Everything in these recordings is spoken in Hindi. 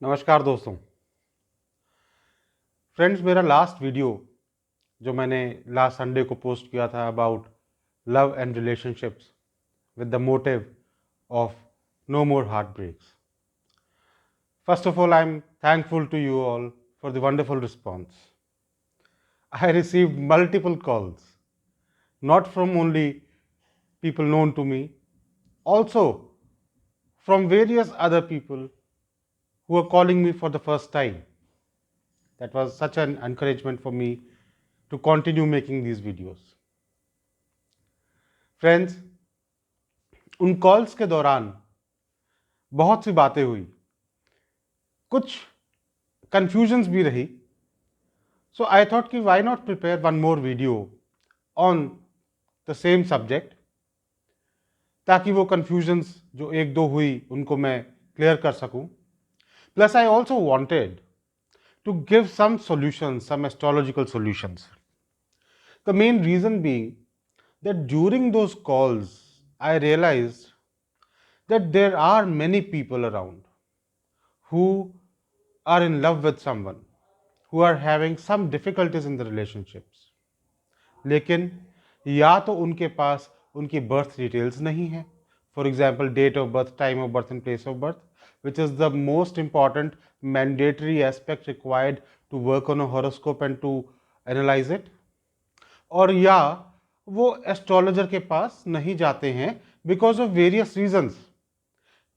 नमस्कार दोस्तों। फ्रेंड्स, मेरा लास्ट वीडियो जो मैंने लास्ट संडे को पोस्ट किया था about love and relationships with the motive of no more heart breaks. First of all, I am thankful to you all for the wonderful response. I received multiple calls, not from only people known to me, also from various other people who are calling me for the first time. That was such an encouragement for me to continue making these videos. Friends, उन कॉल्स के दौरान बहुत सी बातें हुई, कुछ कंफ्यूजन्स भी रही. सो आई थॉट कि why not prepare one more video on the same subject, ताकि वो कंफ्यूजन्स जो एक दो हुई उनको मैं क्लियर कर सकूं. Plus I also wanted to give some solutions, some astrological solutions. The main reason being that during those calls, I realized that there are many people around who are in love with someone, who are having some difficulties in the relationships. लेकिन या तो उनके पास उनकी बर्थ डिटेल्स नहीं है, for example date of birth, time of birth and place of birth, which is the most important mandatory aspect required to work on a horoscope and to analyze it. और या वो एस्ट्रोलॉजर के पास नहीं जाते हैं because of various reasons.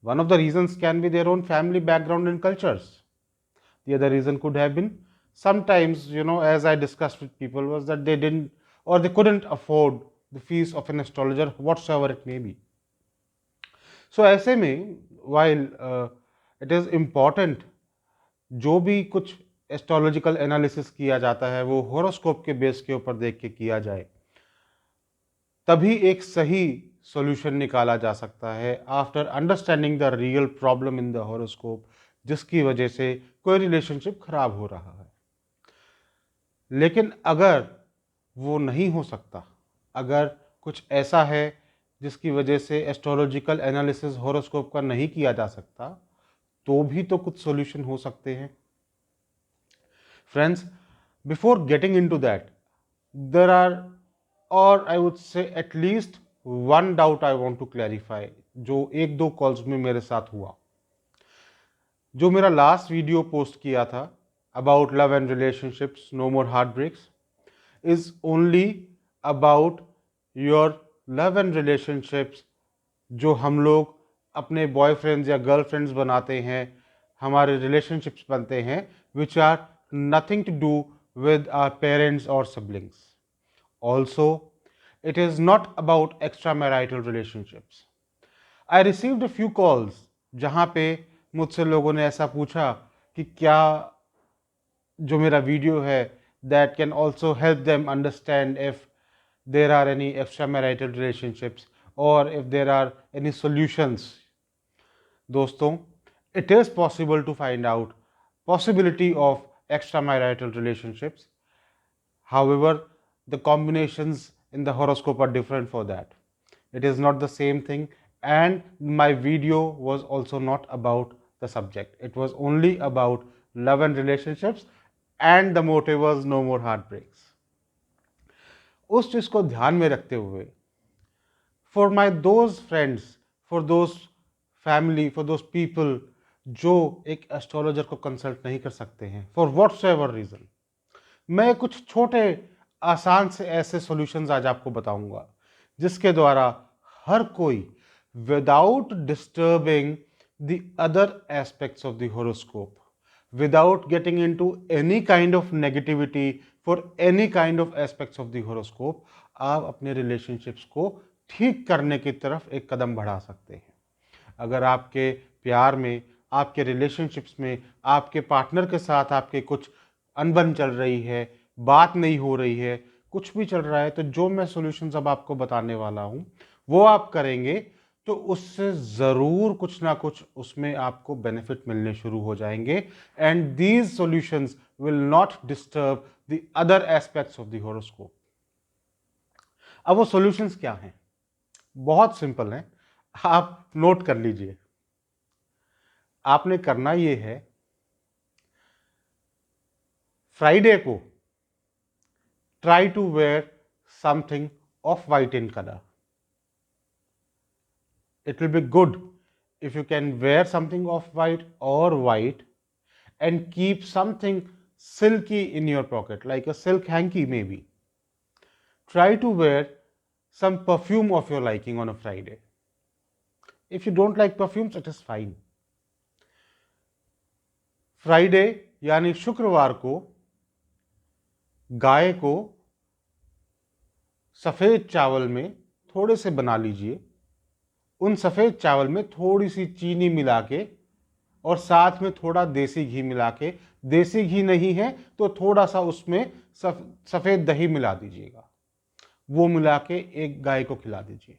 One of the reasons can be their own family background and cultures. The other reason could have been sometimes, as I discussed with people, was that they didn't or they couldn't afford the fees of an astrologer, whatsoever it may be. सो ऐसे में वाइल इट इज़ इम्पॉर्टेंट, जो भी कुछ एस्ट्रोलॉजिकल एनालिसिस किया जाता है वो होरोस्कोप के बेस के ऊपर देख के किया जाए, तभी एक सही सॉल्यूशन निकाला जा सकता है after understanding the real problem in the horoscope, जिसकी वजह से कोई रिलेशनशिप खराब हो रहा है. लेकिन अगर वो नहीं हो सकता, अगर कुछ ऐसा है जिसकी वजह से एस्ट्रोलॉजिकल एनालिसिस होरोस्कोप का नहीं किया जा सकता, तो भी तो कुछ सॉल्यूशन हो सकते हैं. Friends, before getting into that, there are, और I would say at least one doubt I want to clarify, जो एक दो कॉल्स में मेरे साथ हुआ. जो मेरा लास्ट वीडियो पोस्ट किया था about love and relationships, no more heart breaks, is only about your love and relationships जो हम लोग अपने बॉयफ्रेंड्स या गर्लफ्रेंड्स बनाते हैं, हमारे रिलेशनशिप्स बनते हैं, which are nothing to do with our parents और siblings. Also it is not about extra marital relationships. I received a few calls जहाँ पे मुझसे लोगों ने ऐसा पूछा कि क्या जो मेरा वीडियो है that can also help them understand if there are any extramarital relationships or if there are any solutions. दोस्तों, it is possible to find out possibility of extramarital relationships. However, the combinations in the horoscope are different for that. It is not the same thing, and my video was also not about the subject. It was only about love and relationships, and the motive was no more heartbreaks. उस चीज़ को ध्यान में रखते हुए, for my those friends, for those family, for those people जो एक एस्ट्रोलॉजर को कंसल्ट नहीं कर सकते हैं फॉर व्हाट्स एवर रीज़न, मैं कुछ छोटे आसान से ऐसे सॉल्यूशंस आज आपको बताऊंगा जिसके द्वारा हर कोई without disturbing the other aspects of the horoscope, without getting into any kind of negativity for any kind of aspects of the horoscope, आप अपने रिलेशनशिप्स को ठीक करने की तरफ एक कदम बढ़ा सकते हैं. अगर आपके प्यार में, आपके रिलेशनशिप्स में, आपके पार्टनर के साथ आपके कुछ अनबन चल रही है, बात नहीं हो रही है, कुछ भी चल रहा है, तो जो मैं सॉल्यूशंस अब आपको बताने वाला हूं वो आप करेंगे तो उससे ज़रूर कुछ ना कुछ उसमें आपको बेनिफिट मिलने शुरू हो जाएंगे. And these solutions will not disturb the other aspects of the horoscope. अब वो सॉल्यूशंस क्या हैं? बहुत सिंपल हैं, आप नोट कर लीजिए. आपने करना ये है फ्राइडे को try to wear something of white in colour. It will be good if you can wear something of white or white and keep something silky in your pocket, like a silk hanky maybe. Try to wear some perfume of your liking on a Friday. If you don't like perfumes, it is fine. Friday यानी शुक्रवार को गाय को सफ़ेद चावल में थोड़े से बना लीजिए. उन सफ़ेद चावल में थोड़ी सी चीनी मिला के और साथ में थोड़ा देसी घी मिला के, देसी घी नहीं है तो थोड़ा सा उसमें सफ़ेद दही मिला दीजिएगा. वो मिला के एक गाय को खिला दीजिए.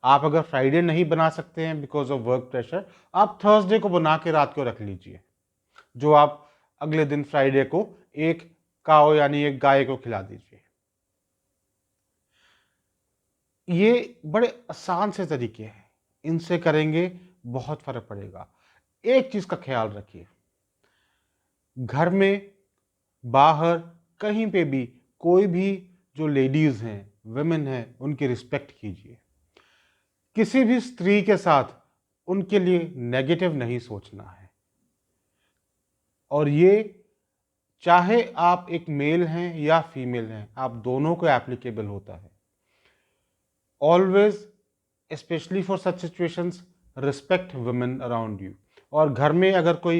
आप अगर फ्राइडे नहीं बना सकते हैं बिकॉज ऑफ वर्क प्रेशर, आप थर्सडे को बना के रात को रख लीजिए, जो आप अगले दिन फ्राइडे को एक काऊ यानी एक गाय को खिला दीजिए. ये बड़े आसान से तरीके हैं, इनसे करेंगे बहुत फर्क पड़ेगा. एक चीज का ख्याल रखिए, घर में बाहर कहीं पे भी कोई भी जो लेडीज हैं, विमेन हैं, उनकी रिस्पेक्ट कीजिए. किसी भी स्त्री के साथ उनके लिए नेगेटिव नहीं सोचना है. और ये चाहे आप एक मेल हैं या फीमेल हैं, आप दोनों को एप्लीकेबल होता है. Always, specially for such situations, respect women around you. और घर में अगर कोई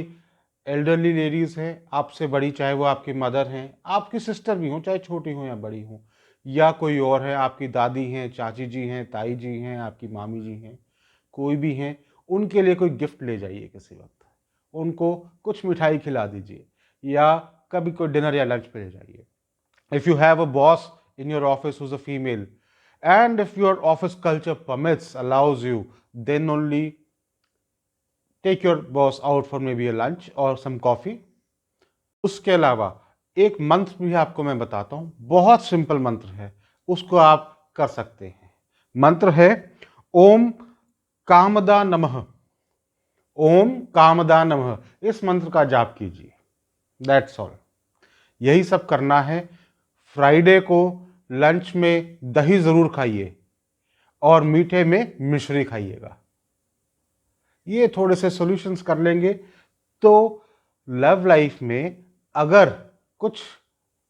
एल्डरली लेडीज़ हैं, आपसे बड़ी, चाहे वो आपकी मदर हैं, आपकी सिस्टर भी हों, चाहे छोटी हों या बड़ी हों, या कोई और है, आपकी दादी हैं, चाची जी हैं, ताई जी हैं, आपकी मामी जी हैं, कोई भी हैं, उनके लिए कोई गिफ्ट ले जाइए. किसी वक्त उनको कुछ मिठाई खिला दीजिए या कभी कोई डिनर या लंच पे ले जाइए. If you have a boss in your office who's a female, and if your office culture permits, allows you, then only take your boss out for maybe a lunch or some coffee. उसके अलावा एक मंत्र भी आपको मैं बताता हूँ, बहुत सिंपल मंत्र है, उसको आप कर सकते हैं. मंत्र है ओम कामदा नमः. ओम कामदा नमः. इस मंत्र का जाप कीजिए. That's all. यही सब करना है. फ्राइडे को लंच में दही ज़रूर खाइए और मीठे में मिश्री खाइएगा. ये थोड़े से सॉल्यूशंस कर लेंगे तो लव लाइफ में अगर कुछ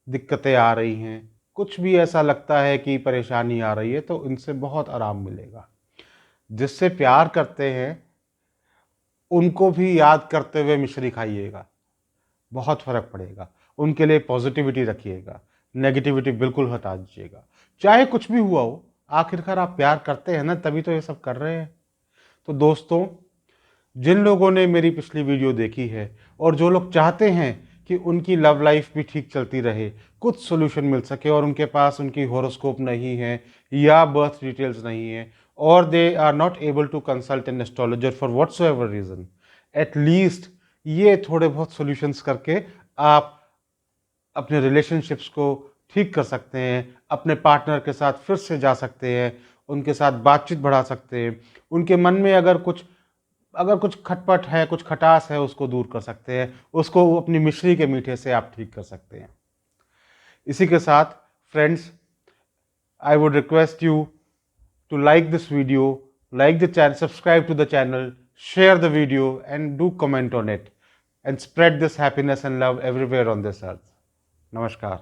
दिक्कतें आ रही हैं, कुछ भी ऐसा लगता है कि परेशानी आ रही है, तो इनसे बहुत आराम मिलेगा. जिससे प्यार करते हैं उनको भी याद करते हुए मिश्री खाइएगा, बहुत फ़र्क पड़ेगा. उनके लिए पॉजिटिविटी रखिएगा, नेगेटिविटी बिल्कुल हटा दीजिएगा. चाहे कुछ भी हुआ हो, आखिरकार आप प्यार करते हैं ना, तभी तो ये सब कर रहे हैं. तो दोस्तों, जिन लोगों ने मेरी पिछली वीडियो देखी है और जो लोग चाहते हैं कि उनकी लव लाइफ भी ठीक चलती रहे, कुछ सोल्यूशन मिल सके, और उनके पास उनकी हॉरोस्कोप नहीं है या बर्थ डिटेल्स नहीं है, और they are not able to consult an astrologer for whatsoever reason, at least ये थोड़े बहुत सोल्यूशंस करके आप अपने रिलेशनशिप्स को ठीक कर सकते हैं, अपने पार्टनर के साथ फिर से जा सकते हैं, उनके साथ बातचीत बढ़ा सकते हैं. उनके मन में अगर कुछ खटपट है, कुछ खटास है, उसको दूर कर सकते हैं. उसको अपनी मिश्री के मीठे से आप ठीक कर सकते हैं. इसी के साथ friends, I would request you to like this video, like the channel, subscribe to the channel, share the video and do comment on it, and spread this happiness and love everywhere on this earth. नमस्कार.